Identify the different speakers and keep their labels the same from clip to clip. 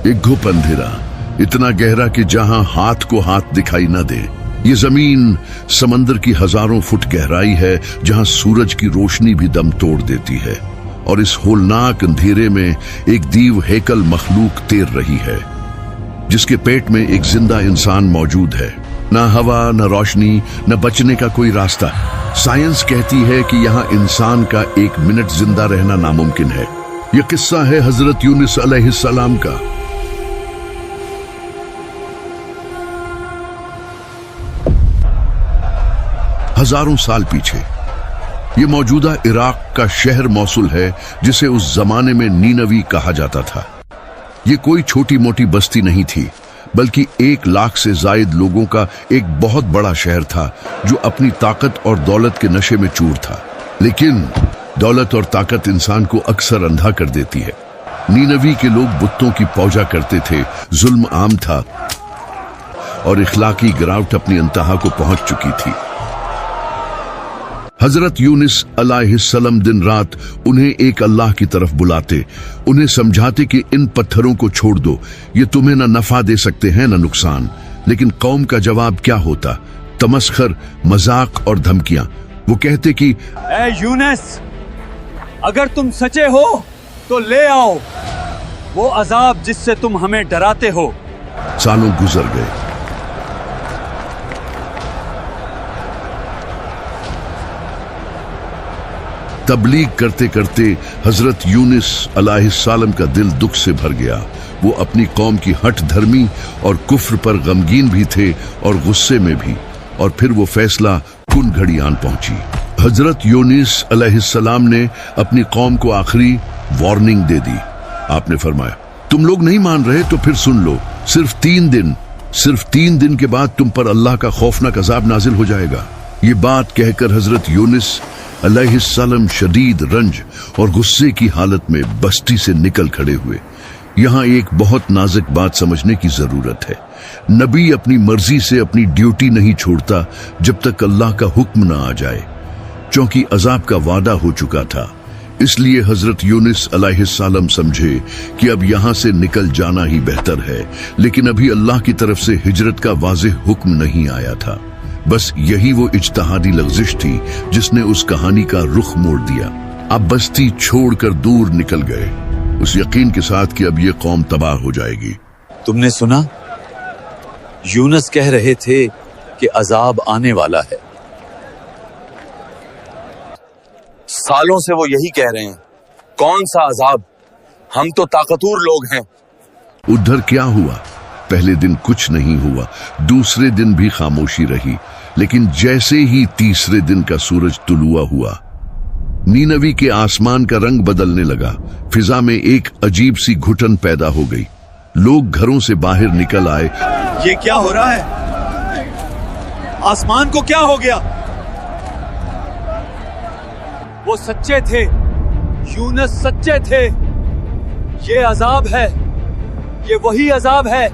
Speaker 1: एक घुप अंधेरा, इतना गहरा कि जहां हाथ को हाथ दिखाई न दे। ये जमीन समंदर की हजारों फुट गहराई है, जहां सूरज की रोशनी भी दम तोड़ देती है। और इस होलनाक अंधेरे में एक दीव हैकल मखलूक तैर रही है, जिसके पेट में एक जिंदा इंसान मौजूद है। न हवा, न रोशनी, न बचने का कोई रास्ता। साइंस कहती है कि यहाँ इंसान का एक मिनट जिंदा रहना नामुमकिन है। यह किस्सा है हजरत यूनुस अलैहिस्सलाम का। हजारों साल पीछे ये मौजूदा इराक का शहर मौसुल है, जिसे उस जमाने में नीनवी कहा जाता था। ये कोई छोटी मोटी बस्ती नहीं थी, बल्कि 1 लाख से जायद लोगों का एक बहुत बड़ा शहर था, जो अपनी ताकत और दौलत के नशे में चूर था। लेकिन दौलत और ताकत इंसान को अक्सर अंधा कर देती है। नीनवी के लोग बुतों की पूजा करते थे, जुल्म आम था और इखलाकी गिरावट अपनी इंतहा को पहुंच चुकी थी। हजरत यूनुस अलैहिस्सलाम दिन रात उन्हें एक अल्लाह की तरफ बुलाते, उन्हें समझाते कि इन पत्थरों को छोड़ दो, ये तुम्हें न नफा दे सकते हैं न नुकसान। लेकिन कौम का जवाब क्या होता? तमस्खर, मजाक और धमकियां। वो कहते कि
Speaker 2: ऐ यूनुस, अगर तुम सच्चे हो तो ले आओ वो अजाब जिससे तुम हमें डराते हो।
Speaker 1: सालों गुजर गए। तबलीग करते करते हजरत यूनुस अलैहिस्सलाम का दिल दुख से भर गया। वो अपनी कौम की हठ धर्मी और कुफ्र पर गमगीन भी थे और गुस्से में भी। और फिर वो फैसला कुन घड़ी आन पहुंची। हजरत यूनुस अलैहिस्सलाम ने अपनी कौम को आखिरी वार्निंग दे दी। आपने फरमाया, तुम लोग नहीं मान रहे तो फिर सुन लो, सिर्फ 3 दिन के बाद तुम पर अल्लाह का खौफनाक अजाब नाजिल हो जाएगा। ये बात कहकर हजरत यूनुस अलैहिस्सलाम शदीद रंज और गुस्से की हालत में बस्ती से निकल खड़े हुए। यहाँ एक बहुत नाजुक बात समझने की जरूरत है। नबी अपनी मर्जी से अपनी ड्यूटी नहीं छोड़ता जब तक अल्लाह का हुक्म न आ जाए, क्योंकि अजाब का वादा हो चुका था। इसलिए हजरत यूनुस अलैहिस्सलाम समझे कि अब यहाँ से निकल जाना ही बेहतर है। लेकिन अभी अल्लाह की तरफ से हिजरत का वाज़ेह हुक्म नहीं आया था। बस यही वो इज्तिहादी लग़ज़िश थी जिसने उस कहानी का रुख मोड़ दिया। अब बस्ती छोड़कर दूर निकल गए, उस यकीन के साथ कि अब ये कौम तबाह हो जाएगी।
Speaker 2: तुमने सुना? यूनुस कह रहे थे कि अजाब आने वाला है।
Speaker 3: सालों से वो यही कह रहे हैं। कौन सा अजाब? हम तो ताकतवर लोग हैं।
Speaker 1: उधर क्या हुआ? पहले दिन कुछ नहीं हुआ, दूसरे दिन भी खामोशी रही। लेकिन जैसे ही तीसरे दिन का सूरज तुलुआ हुआ, नीनवी के आसमान का रंग बदलने लगा। फिजा में एक अजीब सी घुटन पैदा हो गई। लोग घरों से बाहर निकल आए।
Speaker 2: ये क्या हो रहा है? आसमान को क्या हो गया? वो सच्चे थे, यूनुस सच्चे थे। ये अजाब है, ये वही अजाब है।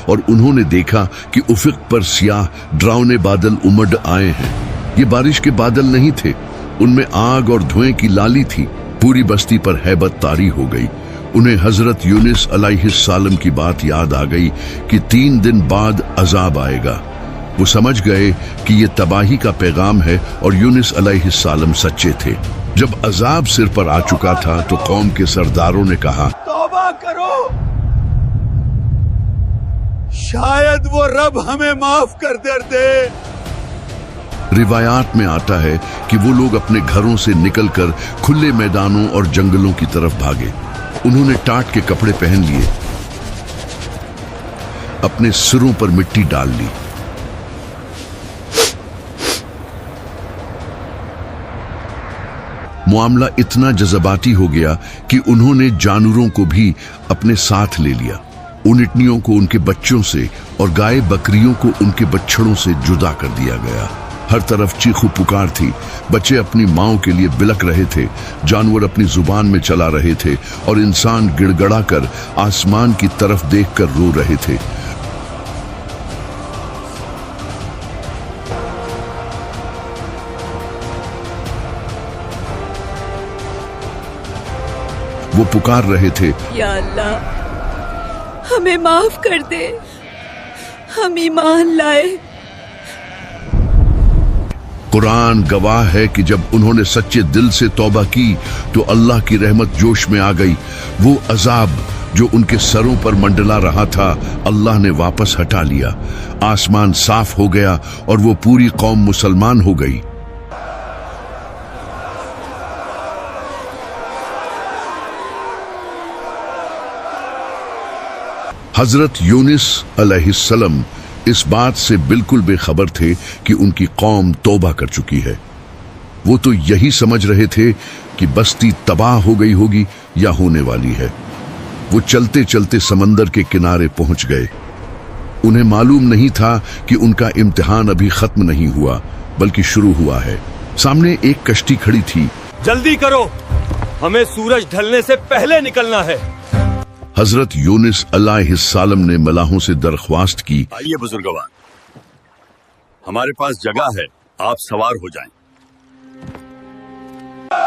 Speaker 1: और उन्होंने देखा कि उफक पर सियाह डरावने बादल उमड़ आए हैं। ये बारिश के बादल नहीं थे, उनमें आग और धुएं की लाली थी। पूरी बस्ती पर हैबत तारी हो गई। उन्हें हजरत यूनुस अलैहिस्सलाम की बात याद आ गई कि 3 दिन बाद अजाब आएगा। वो समझ गए कि ये तबाही का पैगाम है और यूनुस अलैहिस्सलाम सच्चे थे। जब अजाब सिर पर आ चुका था तो कौम के सरदारों ने कहा,
Speaker 2: तौबा करो, शायद वो रब हमें माफ कर दे।
Speaker 1: रिवायात में आता है कि वो लोग अपने घरों से निकलकर खुले मैदानों और जंगलों की तरफ भागे। उन्होंने टाट के कपड़े पहन लिए, अपने सिरों पर मिट्टी डाल ली। मामला इतना जज्बाती हो गया कि उन्होंने जानवरों को भी अपने साथ ले लिया। ऊँटनियों को उनके बच्चों से और गाय बकरियों को उनके बछड़ों से जुदा कर दिया गया। हर तरफ चीखू पुकार थी। बच्चे अपनी माओं के लिए बिलक रहे थे, जानवर अपनी जुबान में चला रहे थे और इंसान गिड़गड़ा कर आसमान की तरफ देखकर रो रहे थे। वो पुकार रहे थे,
Speaker 4: या अल्लाह, ہمیں معاف کر دے، ہم ایمان لائے۔
Speaker 1: قرآن گواہ ہے کہ جب انہوں نے سچے دل سے توبہ کی تو اللہ کی رحمت جوش میں آ گئی۔ وہ عذاب جو ان کے سروں پر منڈلا رہا تھا اللہ نے واپس ہٹا لیا، آسمان صاف ہو گیا اور وہ پوری قوم مسلمان ہو گئی۔ حضرت یونس علیہ السلام اس بات سے بالکل بے خبر تھے کہ ان کی قوم توبہ کر چکی ہے۔ وہ تو یہی سمجھ رہے تھے کہ بستی تباہ ہو گئی ہوگی یا ہونے والی ہے۔ وہ چلتے چلتے سمندر کے کنارے پہنچ گئے۔ انہیں معلوم نہیں تھا کہ ان کا امتحان ابھی ختم نہیں ہوا بلکہ شروع ہوا ہے۔ سامنے ایک کشتی کھڑی تھی۔
Speaker 2: جلدی کرو، ہمیں سورج ڈھلنے سے پہلے نکلنا ہے۔
Speaker 1: حضرت یونس علیہ السلام نے ملاحوں سے درخواست کی،
Speaker 5: آئیے بزرگوار، ہمارے پاس جگہ ہے، آپ سوار ہو جائیں۔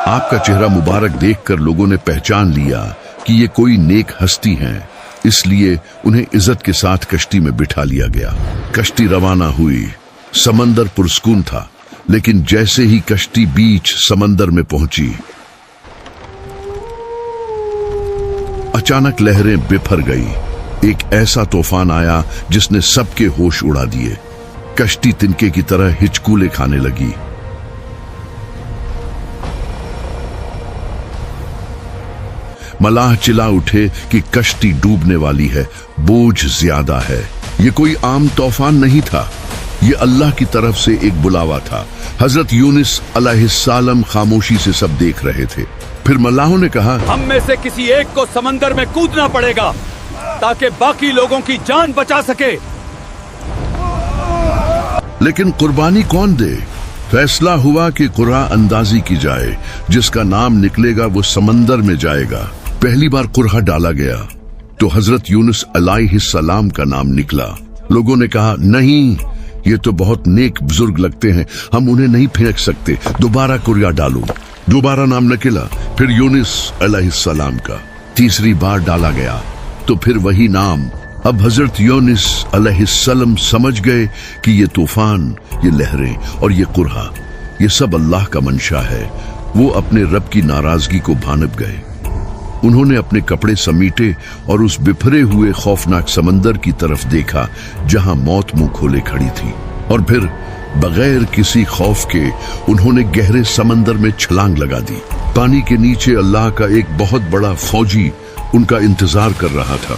Speaker 1: آپ کا چہرہ مبارک دیکھ کر لوگوں نے پہچان لیا کہ یہ کوئی نیک ہستی ہیں، اس لیے انہیں عزت کے ساتھ کشتی میں بٹھا لیا گیا۔ کشتی روانہ ہوئی۔ سمندر پرسکون تھا، لیکن جیسے ہی کشتی بیچ سمندر میں پہنچی، اچانک لہریں بکھر گئی۔ ایک ایسا طوفان آیا جس نے سب کے ہوش اڑا دیے۔ کشتی تنکے کی طرح ہچکولے کھانے لگی۔ ملاح چلا اٹھے کہ کشتی ڈوبنے والی ہے، بوجھ زیادہ ہے۔ یہ کوئی عام طوفان نہیں تھا، یہ اللہ کی طرف سے ایک بلاوا تھا۔ حضرت یونس علیہ السلام خاموشی سے سب دیکھ رہے تھے۔ پھر ملاحوں نے کہا،
Speaker 2: ہم میں سے کسی ایک کو سمندر میں کودنا پڑے گا تاکہ باقی لوگوں کی جان بچا سکے۔
Speaker 1: لیکن قربانی کون دے؟ فیصلہ ہوا کہ قرعہ اندازی کی جائے، جس کا نام نکلے گا وہ سمندر میں جائے گا۔ پہلی بار قرعہ ڈالا گیا تو حضرت یونس علیہ السلام کا نام نکلا۔ لوگوں نے کہا، نہیں، یہ تو بہت نیک بزرگ لگتے ہیں، ہم انہیں نہیں پھینک سکتے، دوبارہ قرعہ ڈالو۔ دوبارہ نام نکلا، پھر یونس علیہ السلام کا۔ تیسری بار ڈالا گیا تو پھر وہی نام۔ اب حضرت یونس علیہ السلام سمجھ گئے کہ یہ طوفان، یہ لہریں اور یہ قرعہ، یہ سب اللہ کا منشا ہے۔ وہ اپنے رب کی ناراضگی کو بھانپ گئے۔ انہوں نے اپنے کپڑے سمیٹے اور اس بپھرے ہوئے خوفناک سمندر کی طرف دیکھا جہاں موت منہ کھولے کھڑی تھی، اور پھر بغیر کسی خوف کے انہوں نے گہرے سمندر میں چھلانگ لگا دی۔ پانی کے نیچے اللہ کا ایک بہت بڑا فوجی ان کا انتظار کر رہا تھا۔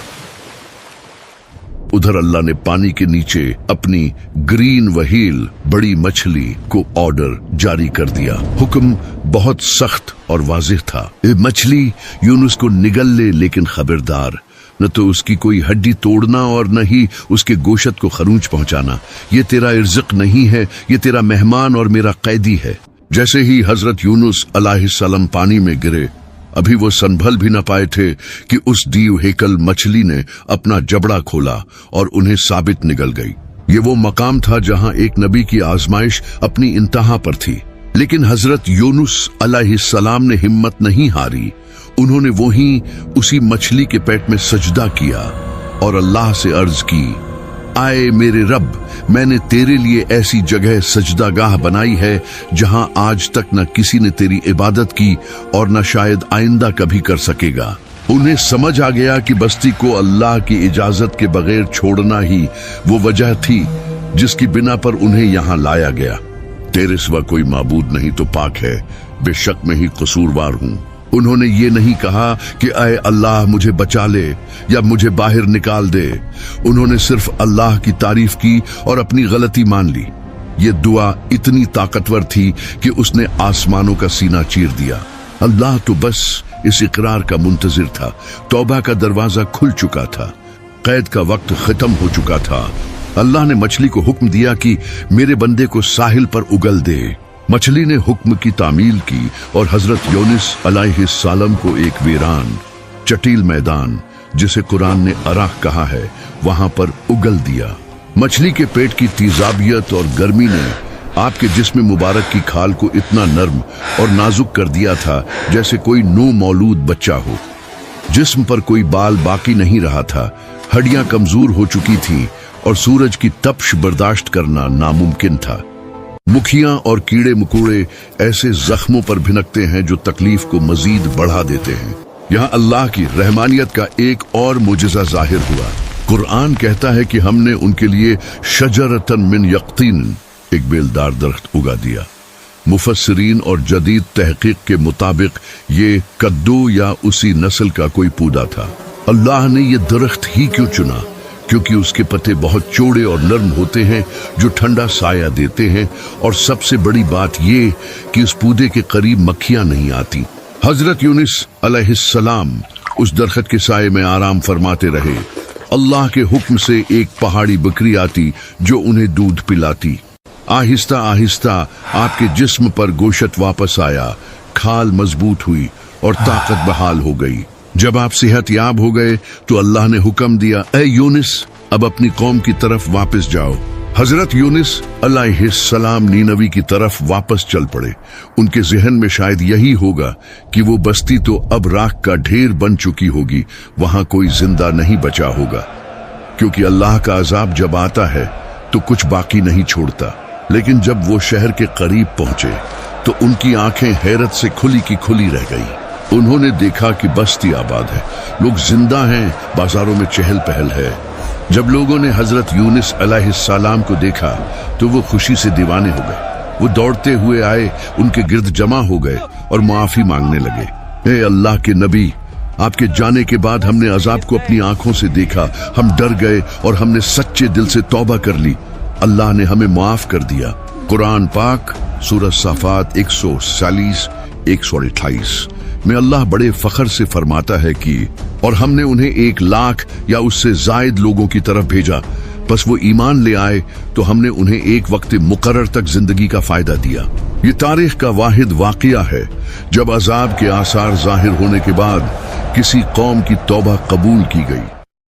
Speaker 1: ادھر اللہ نے پانی کے نیچے اپنی گرین وہیل بڑی مچھلی کو آرڈر جاری کر دیا۔ حکم بہت سخت اور واضح تھا، یہ مچھلی یونس کو نگل لے، لیکن خبردار، نہ تو اس کی کوئی ہڈی توڑنا اور نہ ہی اس کے گوشت کو خروچ پہنچانا۔ یہ تیرا رزق نہیں ہے، یہ تیرا مہمان اور میرا قیدی ہے۔ جیسے ہی حضرت یونس علیہ السلام پانی میں گرے، ابھی وہ سنبھل بھی نہ پائے تھے کہ اس دیو ہیکل مچھلی نے اپنا جبڑا کھولا اور انہیں ثابت نگل گئی۔ یہ وہ مقام تھا جہاں ایک نبی کی آزمائش اپنی انتہا پر تھی، لیکن حضرت یونس علیہ السلام نے ہمت نہیں ہاری۔ انہوں نے وہیں اسی مچھلی کے پیٹ میں سجدہ کیا اور اللہ سے عرض کی، آئے میرے رب، میں نے تیرے لیے ایسی جگہ سجدہ گاہ بنائی ہے جہاں آج تک نہ کسی نے تیری عبادت کی اور نہ شاید آئندہ کبھی کر سکے گا۔ انہیں سمجھ آ گیا کہ بستی کو اللہ کی اجازت کے بغیر چھوڑنا ہی وہ وجہ تھی جس کی بنا پر انہیں یہاں لایا گیا۔ تیرے سوا کوئی معبود نہیں تو پاک ہے، بے شک میں ہی قصوروار ہوں۔ انہوں نے یہ نہیں کہا کہ اے اللہ مجھے بچا لے یا مجھے باہر نکال دے۔ انہوں نے صرف اللہ کی تعریف کی اور اپنی غلطی مان لی۔ یہ دعا اتنی طاقتور تھی کہ اس نے آسمانوں کا سینہ چیر دیا۔ اللہ تو بس اس اقرار کا منتظر تھا۔ توبہ کا دروازہ کھل چکا تھا، قید کا وقت ختم ہو چکا تھا۔ اللہ نے مچھلی کو حکم دیا کہ میرے بندے کو ساحل پر اگل دے۔ مچھلی نے حکم کی تعمیل کی اور حضرت یونس علیہ السلام کو ایک ویران چٹیل میدان، جسے قرآن نے اراح کہا ہے، وہاں پر اگل دیا۔ مچھلی کے پیٹ کی تیزابیت اور گرمی نے آپ کے جسم مبارک کی کھال کو اتنا نرم اور نازک کر دیا تھا جیسے کوئی نو مولود بچہ ہو۔ जिस्म पर कोई बाल बाकी नहीं रहा था, हड्डियां कमजोर हो चुकी थीं और सूरज की तपश बर्दाश्त करना नामुमकिन था। मुखियां और कीड़े मकोड़े ऐसे जख्मों पर भिनकते हैं जो तकलीफ को मजीद बढ़ा देते हैं। यहाँ अल्लाह की रहमानियत का एक और मुजज़ा जाहिर हुआ। कुरान कहता है कि हमने उनके लिए शजरतन मिन यक़तीन, एक बेलदार दरख्त उगा दिया। मुफस्सिरीन और जदीद तहकीक के मुताबिक ये कद्दू या उसी नस्ल का कोई पौधा था। अल्लाह ने ये दरख्त ही क्यों चुना? क्योंकि उसके पत्ते बहुत चौड़े और नरम होते हैं जो ठंडा साया देते हैं, और सबसे बड़ी बात ये कि उस पौधे के करीब मक्खियां नहीं आती। हजरत यूनुस अलैहिस्सलाम उस दरख्त के साये में आराम फरमाते रहे। अल्लाह के हुक्म से एक पहाड़ी बकरी आती जो उन्हें दूध पिलाती। आहिस्ता आहिस्ता आपके जिस्म पर गोशत वापस आया, खाल मजबूत हुई और ताकत बहाल हो गई। जब आप सेहत याब हो गए तो अल्लाह ने हुक्म दिया, ऐ यूनुस, अब अपनी कौम की तरफ वापस जाओ। हजरत यूनुस अलैहिस्सलाम नीनवी की तरफ वापस चल पड़े। उनके जहन में शायद यही होगा कि वो बस्ती तो अब राख का ढेर बन चुकी होगी, वहां कोई जिंदा नहीं बचा होगा, क्योंकि अल्लाह का अजाब जब आता है तो कुछ बाकी नहीं छोड़ता। लेकिन जब वो शहर के करीब पहुंचे तो उनकी आंखें हैरत से खुली की खुली रह गई। उन्होंने देखा कि बस्ती आबाद है, लोग जिंदा हैं, बाजारों में चहल पहल है। जब लोगों ने हजरत यूनुस अलैहिस्सलाम को देखा तो वो खुशी से दीवाने हो गए। वो दौड़ते हुए आए, उनके गिर्द जमा हो गए और माफी मांगने लगे। ए अल्लाह के नबी, आपके जाने के बाद हमने अजाब को अपनी आंखों से देखा, हम डर गए और हमने सच्चे दिल से तौबा कर ली। अल्लाह ने हमें माफ कर दिया। कुरान पाक सूरह साफात 140 128 में अल्लाह बड़े फख्र से फरमाता है कि और हमने उन्हें 1 लाख या उससे जायद लोगों की तरफ भेजा, बस वो ईमान ले आए तो हमने उन्हें एक वक्त मुकर्रर तक जिंदगी का फायदा दिया। ये तारीख का वाहिद वाकया है जब अजाब के आसार जाहिर होने के बाद किसी कौम की तौबा कबूल की गई।